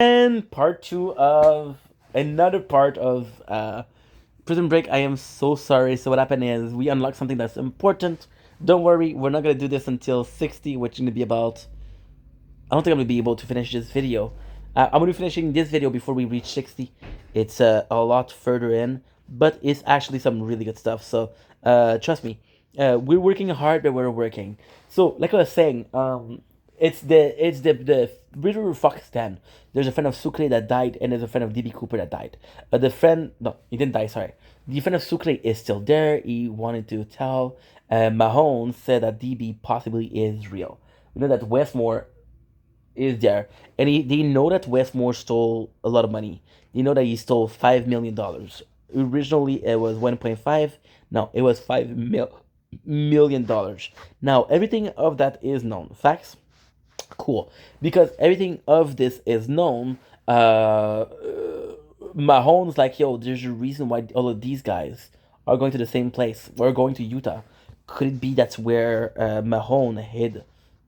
And part two of another part of Prison Break. I am so sorry. So what happened is we unlocked something that's important. Don't worry, we're not gonna do this until 60, which is gonna be about. I don't think I'm gonna be able to finish this video. I'm gonna be finishing this video before we reach 60. It's a lot further in, but it's actually some really good stuff. So trust me, we're working hard, but we're working. So like I was saying, it's the River Fox Den. There's a friend of Sucre that died, and there's a friend of DB Cooper that died. The friend, no, he didn't die. Sorry, the friend of Sucre is still there. He wanted to tell. Mahone said that DB possibly is real. We know that Westmore is there, and they know that Westmore stole a lot of money. They know that he stole $5 million. Originally, it was 1.5. No, it was $5 million. Now everything of that is known. Facts. Cool, because everything of this is known. Mahone's like, yo, there's a reason why all of these guys are going to the same place. We're going to Utah. Could it be that's where Mahone hid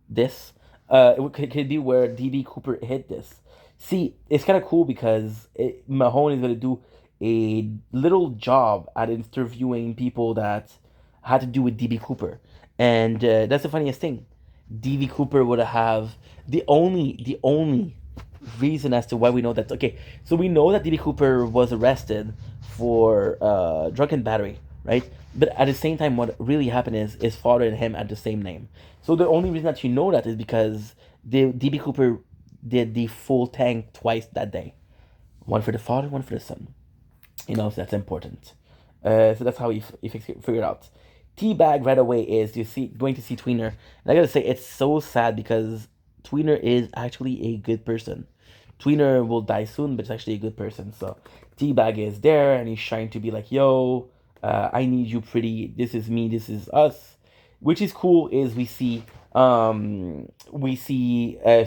this? Could it be where DB Cooper hid this? See, it's kind of cool because Mahone is going to do a little job at interviewing people that had to do with DB Cooper. And that's the funniest thing. DB Cooper would have the only reason as to why we know that. Okay, so we know that DB Cooper was arrested for drunken battery, right? But at the same time, what really happened is his father and him had the same name. So the only reason that you know that is because DB Cooper did the full tank twice that day. One for the father, one for the son. So that's important. So that's how he figured out. Teabag right away is going to see Tweener. And I gotta say, it's so sad because Tweener is actually a good person. Tweener will die soon, but it's actually a good person. So Teabag is there and he's trying to be like, yo, I need you pretty. This is me, this is us. Which is cool is we see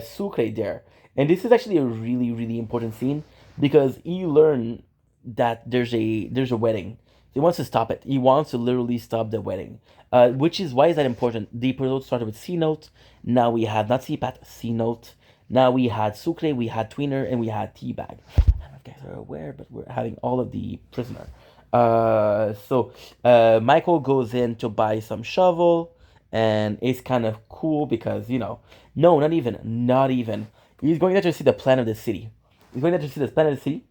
Sucre there. And this is actually a really, really important scene because you learn that there's a wedding. He wants to stop it. He wants to literally stop the wedding. Which is why is that important? The episode started with C note. Now we had not CPAT, C note. Now we had Sucre, we had Tweener, and we had Teabag. I don't know if you guys are aware, but we're having all of the prisoner. So Michael goes in to buy some shovel, and it's kind of cool because no, not even. He's going there to see the plan of the city. He's going there to see the plan of the city,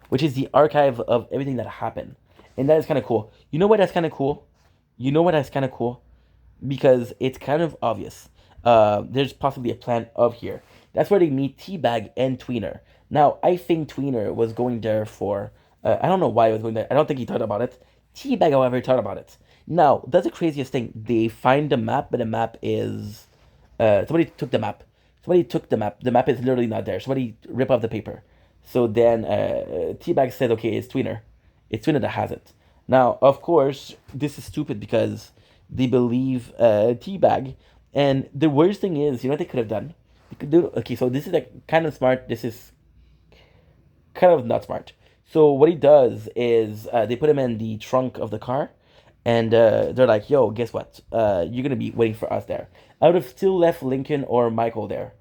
which is the archive of everything that happened. And that is kind of cool. You know what that's kind of cool? You know what that's kind of cool? Because it's kind of obvious. There's possibly a plan of here. That's where they meet Teabag and Tweener. Now, I think Tweener was going there for. I don't know why he was going there. I don't think he thought about it. Teabag, however, thought about it. Now, that's the craziest thing. They find the map, but the map is. Somebody took the map. Somebody took the map. The map is literally not there. Somebody rip off the paper. So then Teabag said, okay, it's Tweener. It's Tweener that has it. Now, of course, this is stupid because they believe Teabag. And the worst thing is, you know what they could have done? They could do, okay, so this is like kind of smart. This is kind of not smart. So what he does is they put him in the trunk of the car, and they're like, "Yo, guess what? You're gonna be waiting for us there." I would have still left Lincoln or Michael there,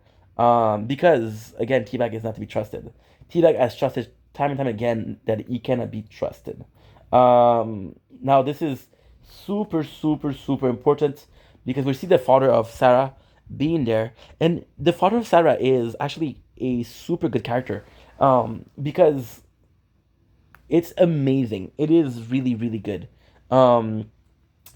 because again, T-Bag is not to be trusted. T-Bag has trusted time and time again that he cannot be trusted. Now this is super, super, super important because we see the father of Sarah being there, and the father of Sarah is actually a super good character, because it's amazing. It is really, really good. Um,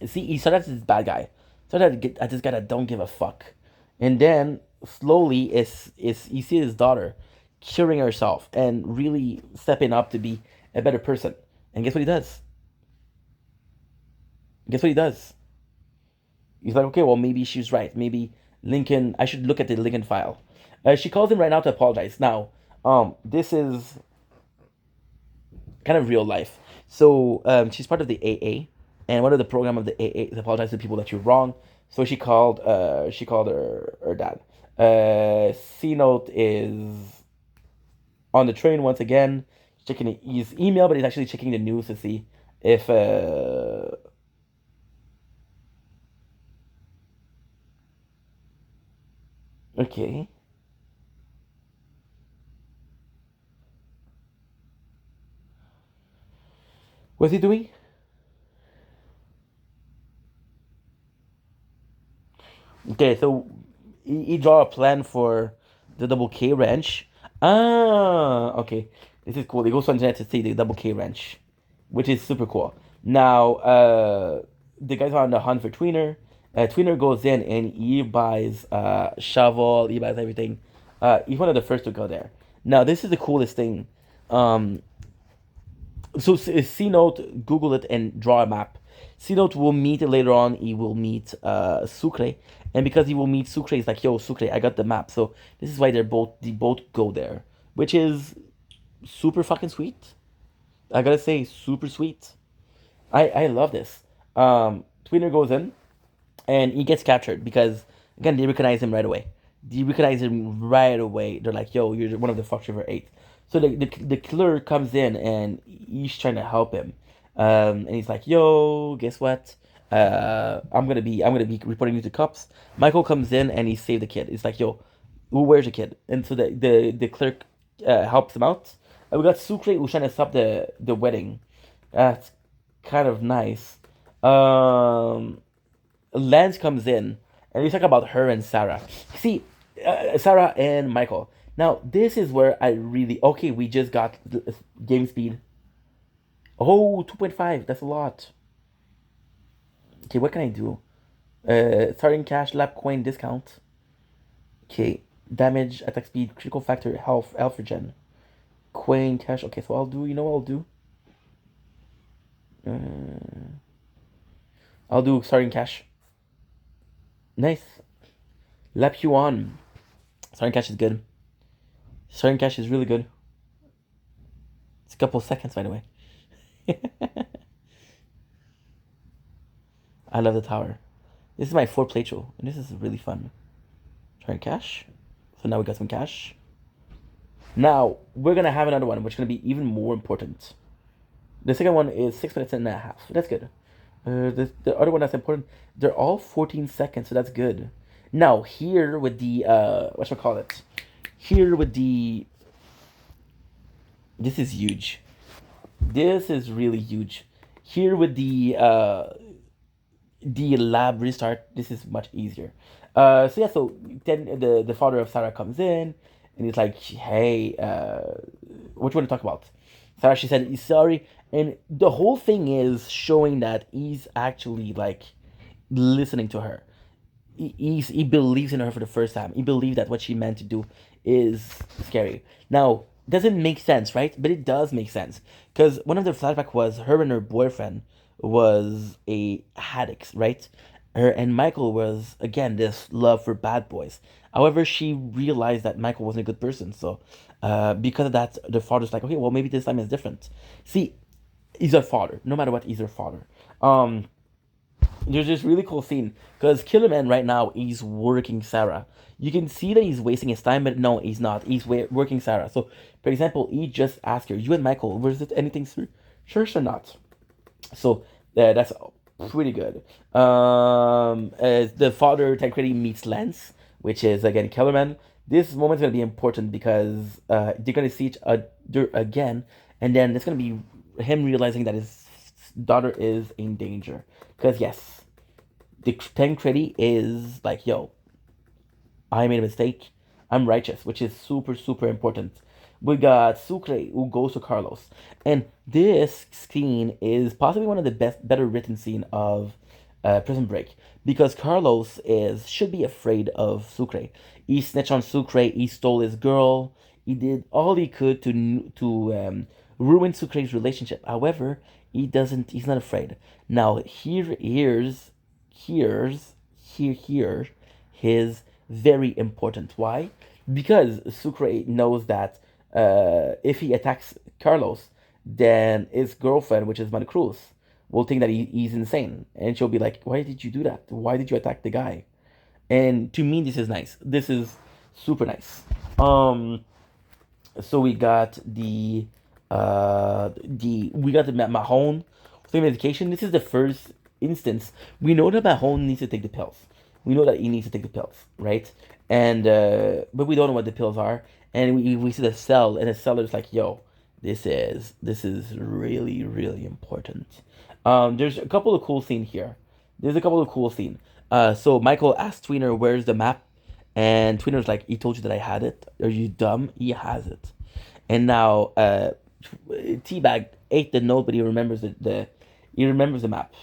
See, he started as this bad guy, started as this guy that don't give a fuck, and then slowly is you see his daughter curing herself and really stepping up to be a better person. And guess what he does? Guess what he does? He's like, okay, well, maybe she's right. Maybe Lincoln, I should look at the Lincoln file. She calls him right now to apologize. Now, this is kind of real life. So she's part of the AA, and one of the program of the AA is apologize to people that you're wrong. So she called her dad. C note is on the train once again, checking his email, but he's actually checking the news to see if okay. What's he doing? Okay, so he draw a plan for the double K wrench. Ah, okay. This is cool. He goes on internet to see the double K wrench, which is super cool. Now, the guy's on the hunt for Tweener. Tweener goes in and he buys shovel, he buys everything. He's one of the first to go there. Now, this is the coolest thing. Um, so C Note, Google it and draw a map. C Note will meet later on. He will meet Sucre, and because he will meet Sucre, he's like, "Yo, Sucre, I got the map." So this is why they both go there, which is super fucking sweet. I gotta say, super sweet. I love this. Tweener goes in and he gets captured because again they recognize him right away. They recognize him right away. They're like, "Yo, you're one of the Fox River Eight." So the killer comes in and he's trying to help him, and he's like, "Yo, guess what? I'm gonna be reporting you to cops." Michael comes in and he saved the kid. It's like, "Yo, where's the kid?" And so the clerk helps him out. We got Sucre who's trying to stop the wedding. That's kind of nice. Um, Lance comes in and we talk about her and Sarah. See, Sarah and Michael. Now, this is where I really. Okay, we just got game speed. Oh, 2.5. That's a lot. Okay, what can I do? Starting cash, lap coin discount. Okay, damage, attack speed, critical factor, health, alpha regen. Coin, cash. Okay, so I'll do. You know what I'll do? I'll do starting cash. Nice. Lap you on. Starting cash is good. Starting cash is really good. It's a couple seconds, by the way. I love the tower. This is my 4 playthrough, and this is really fun. Starting cash. So now we got some cash. Now, we're gonna have another one, which is gonna be even more important. The second one is 6 minutes and a half. That's good. The other one that's important, they're all 14 seconds, so that's good. Now, here with the, what should I call it? Here with the, this is huge. This is really huge. Here with the lab restart, this is much easier. So yeah, so then the father of Sarah comes in and he's like, "Hey, what do you want to talk about?" Sarah, she said, "He's sorry," and the whole thing is showing that he's actually like listening to her. He believes in her for the first time. He believes that what she meant to do is scary. Now, doesn't make sense, right? But it does make sense because one of the flashback was her and her boyfriend was a addict, right? Her and Michael was again this love for bad boys. However, she realized that Michael wasn't a good person, so because of that, the father's like, okay, well maybe this time is different. See, he's her father. No matter what, he's her father. Um, there's this really cool scene because Killerman right now he's working Sarah. You can see that he's wasting his time, but no, he's not. He's working Sarah. So, for example, he just asked her, "You and Michael, was it anything sure or not?" So that's pretty good. As the father Tancredi meets Lance, which is again Kellerman. This moment's gonna be important because they're gonna see each other again, and then it's gonna be him realizing that his daughter is in danger. Because yes, the Tancredi is like, "Yo, I made a mistake. I'm righteous," which is super, super important. We got Sucre who goes to Carlos. And this scene is possibly one of the better written scene of Prison Break. Because Carlos should be afraid of Sucre. He snitched on Sucre, he stole his girl, he did all he could to ruin Sucre's relationship. However, he's not afraid. Now here his very important. Why? Because Sucre knows that if he attacks Carlos, then his girlfriend, which is Maricruz, will think that he's insane, and she'll be like, "Why did you do that? Why did you attack the guy?" And to me, this is nice. This is super nice. So we got the Mahone medication. This is the first instance we know that Mahone needs to take the pills. We know that he needs to take the pills, right? And but we don't know what the pills are. And we see the cell, and the seller's like, "Yo, This is really really important. There's a couple of cool scenes here. There's a couple of cool scenes. So Michael asked Tweener where's the map, and Tweener's like, he told you that I had it. Are you dumb? He has it. And now Teabag ate the note, but he remembers he remembers the map.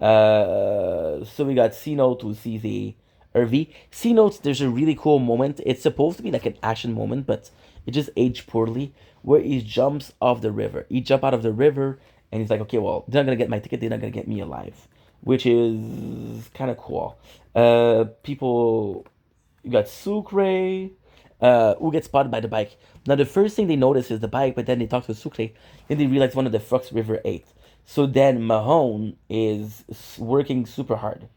So we got C note who sees a RV. C notes, there's a really cool moment. It's supposed to be like an action moment, but it just aged poorly. Where he jumps off the river. He jump out of the river, and he's like, okay, well, they're not gonna get my ticket. They're not gonna get me alive, which is kind of cool. People, you got Sucre, who gets spotted by the bike. Now the first thing they notice is the bike, but then they talk to Sucre, then they realize one of the Fox River 8. So then Mahone is working super hard.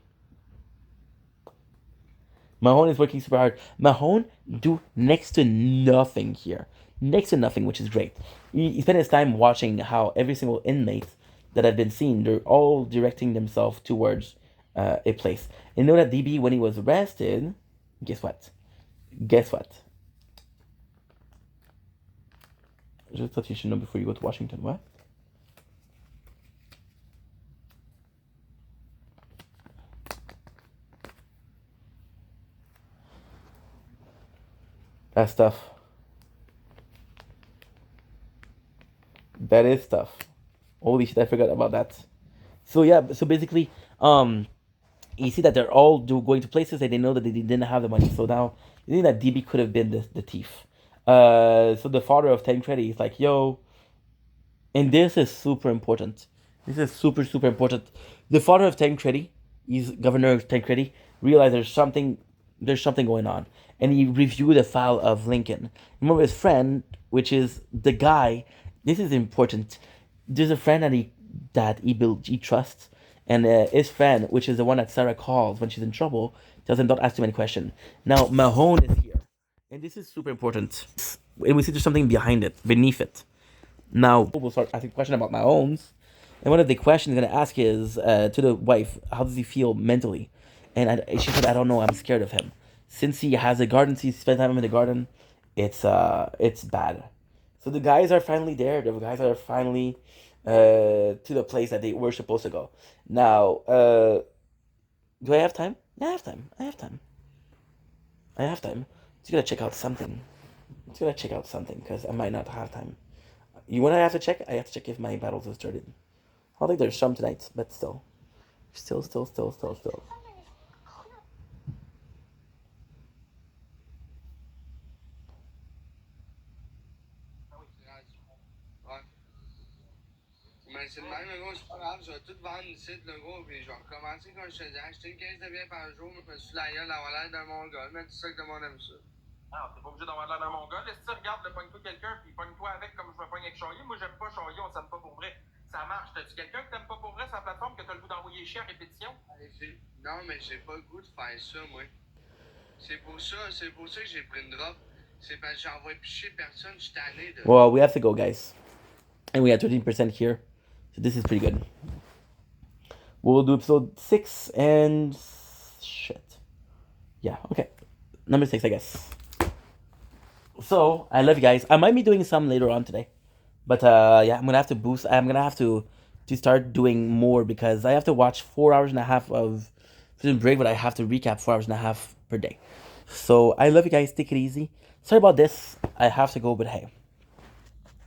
Mahone is working super hard. Mahone do next to nothing here. Next to nothing, which is great. He spent his time watching how every single inmate that I've been seen, they're all directing themselves towards a place. And know that DB, when he was arrested, guess what? Guess what? I just thought you should know before you go to Washington. What? That's tough. That is tough. Holy shit, I forgot about that. So yeah, so basically, you see that they're all going to places and they know that they didn't have the money. So now you think that DB could have been the thief. So the father of Tancredi is like, yo, and this is super important. This is super super important. The father of Tancredi, he's Governor of Tancredi, realized there's something going on, and he reviewed the file of Lincoln. Remember his friend, which is the guy. This is important. There's a friend he trusts, and his friend, which is the one that Sarah calls when she's in trouble, tells him don't ask too many questions. Now Mahone is here, and this is super important. And we see there's something beneath it. Now we'll start asking questions about Mahomes, and one of the questions he's gonna ask is to the wife, how does he feel mentally? And she said, I don't know, I'm scared of him. Since he has a garden, since he spent time in the garden, it's bad. So the guys are finally there. The guys are finally to the place that they were supposed to go. Now, do I have time? Yeah, I have time. I have time. I have time. Just gotta check out something. Just gotta check out something because I might not have time. You want to have to check? I have to check if my battles have started. I don't think there's some tonight, but still. Still. Ouais. Mais c'est le même, le gros, c'est pas grave, je vais tout vendre ici, le gros, puis je vais recommencer comme je te dis, acheter une 15 de bière par jour, mais je me suis la gueule d'avoir l'air d'un mongol, mais tu sais que le monde aime ça. Ah, t'es pas obligé d'avoir l'air d'un mongol. Si tu regardes, pogne-toi quelqu'un, puis pogne-toi avec comme je me pogne avec Charlie. Moi, j'aime pas Charlie, on s'aime pas pour vrai. Ça marche. T'as-tu quelqu'un que t'aimes pas pour vrai sur la plateforme que t'as le goût d'envoyer chier à répétition? Non, mais j'ai pas le goût de faire ça, moi. C'est pour ça que j'ai pris une drop. C'est parce que j'envoie picher personne, je suis tanné de. Well, we have to go, guys. And we have 13% here. So this is pretty good. We'll do episode 6 and shit. Yeah, okay. Number 6, I guess. So, I love you guys. I might be doing some later on today. But yeah, I'm gonna have to boost. I'm gonna have to start doing more because I have to watch 4 hours and a half of Prison Break, but I have to recap 4 hours and a half per day. So I love you guys. Take it easy. Sorry about this. I have to go, but hey.